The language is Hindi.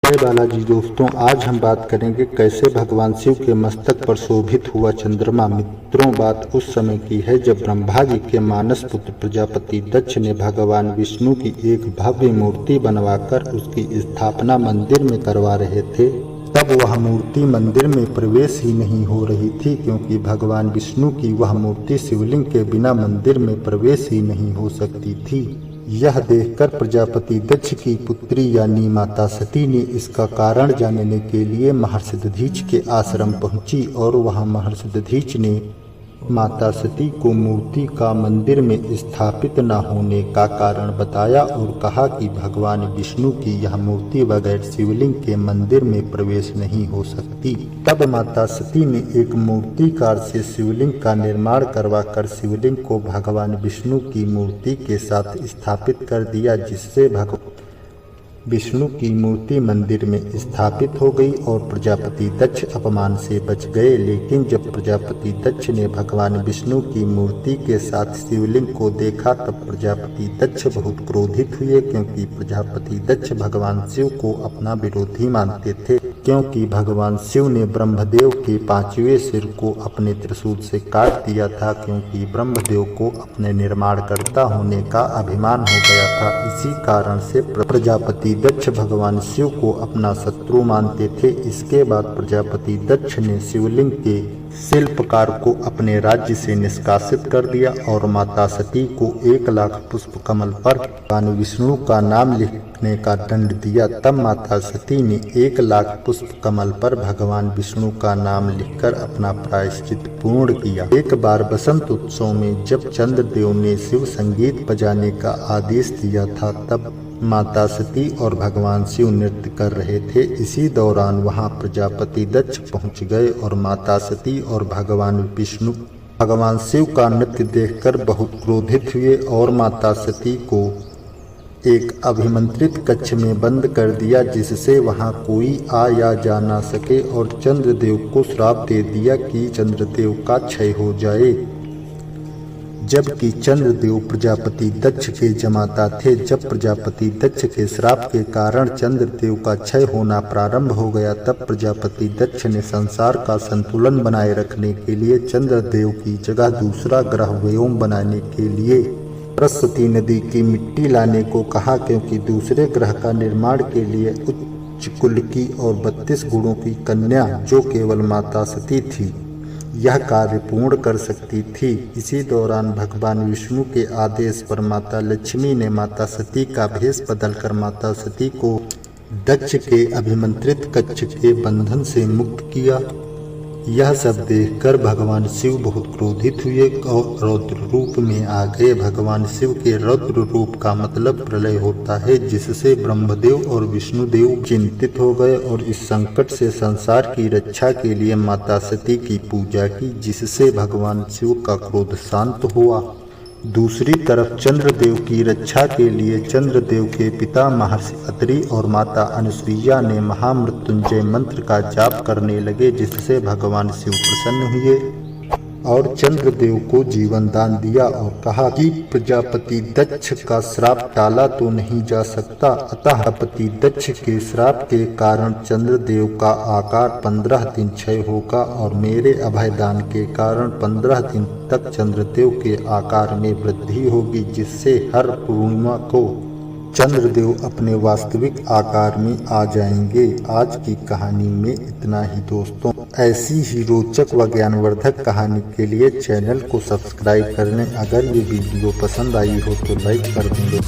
जय बालाजी दोस्तों, आज हम बात करेंगे कैसे भगवान शिव के मस्तक पर शोभित हुआ चंद्रमा। मित्रों, बात उस समय की है जब ब्रह्मा जी के मानस पुत्र प्रजापति दक्ष ने भगवान विष्णु की एक भव्य मूर्ति बनवाकर उसकी स्थापना मंदिर में करवा रहे थे। तब वह मूर्ति मंदिर में प्रवेश ही नहीं हो रही थी, क्योंकि भगवान विष्णु की वह मूर्ति शिवलिंग के बिना मंदिर में प्रवेश ही नहीं हो सकती थी। यह देखकर प्रजापति दक्ष की पुत्री यानी माता सती ने इसका कारण जानने के लिए महर्षि दधीच के आश्रम पहुंची और वहां महर्षि दधीच ने माता सती को मूर्ति का मंदिर में स्थापित न होने का कारण बताया और कहा कि भगवान विष्णु की यह मूर्ति बगैर शिवलिंग के मंदिर में प्रवेश नहीं हो सकती। तब माता सती ने एक मूर्तिकार से शिवलिंग का निर्माण करवाकर शिवलिंग को भगवान विष्णु की मूर्ति के साथ स्थापित कर दिया, जिससे भगवान विष्णु की मूर्ति मंदिर में स्थापित हो गई और प्रजापति दक्ष अपमान से बच गए। लेकिन जब प्रजापति दक्ष ने भगवान विष्णु की मूर्ति के साथ शिवलिंग को देखा तब प्रजापति दक्ष बहुत क्रोधित हुए, क्योंकि प्रजापति दक्ष भगवान शिव को अपना विरोधी मानते थे, क्योंकि भगवान शिव ने ब्रह्मदेव के 5वें सिर को अपने त्रिशूल से काट दिया था, क्योंकि ब्रह्मदेव को अपने निर्माणकर्ता होने का अभिमान हो गया था। इसी कारण से प्रजापति दक्ष भगवान शिव को अपना शत्रु मानते थे। इसके बाद प्रजापति दक्ष ने शिवलिंग के शिल्पकार को अपने राज्य से निष्कासित कर दिया और माता सती को 1,00,000 पुष्प कमल पर भगवान विष्णु का नाम लिखने का दंड दिया। तब माता सती ने 1,00,000 पुष्प कमल पर भगवान विष्णु का नाम लिखकर अपना प्रायश्चित पूर्ण किया। एक बार बसंत उत्सव में जब चंद्रदेव ने शिव संगीत बजाने का आदेश दिया था, तब माता सती और भगवान शिव नृत्य कर रहे थे। इसी दौरान वहां प्रजापति दक्ष पहुंच गए और माता सती और भगवान शिव का नृत्य देखकर बहुत क्रोधित हुए और माता सती को एक अभिमंत्रित कक्ष में बंद कर दिया, जिससे वहां कोई आ या जा ना सके, और चंद्रदेव को श्राप दे दिया कि चंद्रदेव का क्षय हो जाए। जबकि चंद्रदेव प्रजापति दक्ष के जमाता थे। जब प्रजापति दक्ष के श्राप के कारण चंद्रदेव का क्षय होना प्रारंभ हो गया, तब प्रजापति दक्ष ने संसार का संतुलन बनाए रखने के लिए चंद्रदेव की जगह दूसरा ग्रह व्योम बनाने के लिए सरस्वती नदी की मिट्टी लाने को कहा, क्योंकि दूसरे ग्रह का निर्माण के लिए उच्च कुल की और 32 गुणों की कन्या, जो केवल माता सती थी, यह कार्य पूर्ण कर सकती थी। इसी दौरान भगवान विष्णु के आदेश पर माता लक्ष्मी ने माता सती का भेष बदलकर माता सती को दक्ष के अभिमंत्रित कक्ष के बंधन से मुक्त किया। यह सब देखकर भगवान शिव बहुत क्रोधित हुए और रौद्र रूप में आ गए। भगवान शिव के रौद्र रूप का मतलब प्रलय होता है, जिससे ब्रह्मदेव और विष्णुदेव चिंतित हो गए और इस संकट से संसार की रक्षा के लिए माता सती की पूजा की, जिससे भगवान शिव का क्रोध शांत हुआ। दूसरी तरफ चंद्रदेव की रक्षा के लिए चंद्रदेव के पिता महर्षि अत्रि और माता अनुसुईया ने महामृत्युंजय मंत्र का जाप करने लगे, जिससे भगवान शिव प्रसन्न हुए और चंद्रदेव को जीवन दान दिया और कहा कि प्रजापति दक्ष का श्राप टाला तो नहीं जा सकता। अतः प्रजापति दक्ष के श्राप के कारण चंद्रदेव का आकार 15 दिन क्षय होगा और मेरे अभयदान के कारण 15 दिन तक चंद्रदेव के आकार में वृद्धि होगी, जिससे हर पूर्णिमा को चंद्रदेव अपने वास्तविक आकार में आ जाएंगे। आज की कहानी में इतना ही दोस्तों। ऐसी ही रोचक व ज्ञानवर्धक कहानी के लिए चैनल को सब्सक्राइब कर लें। अगर ये वीडियो पसंद आई हो तो लाइक कर दें।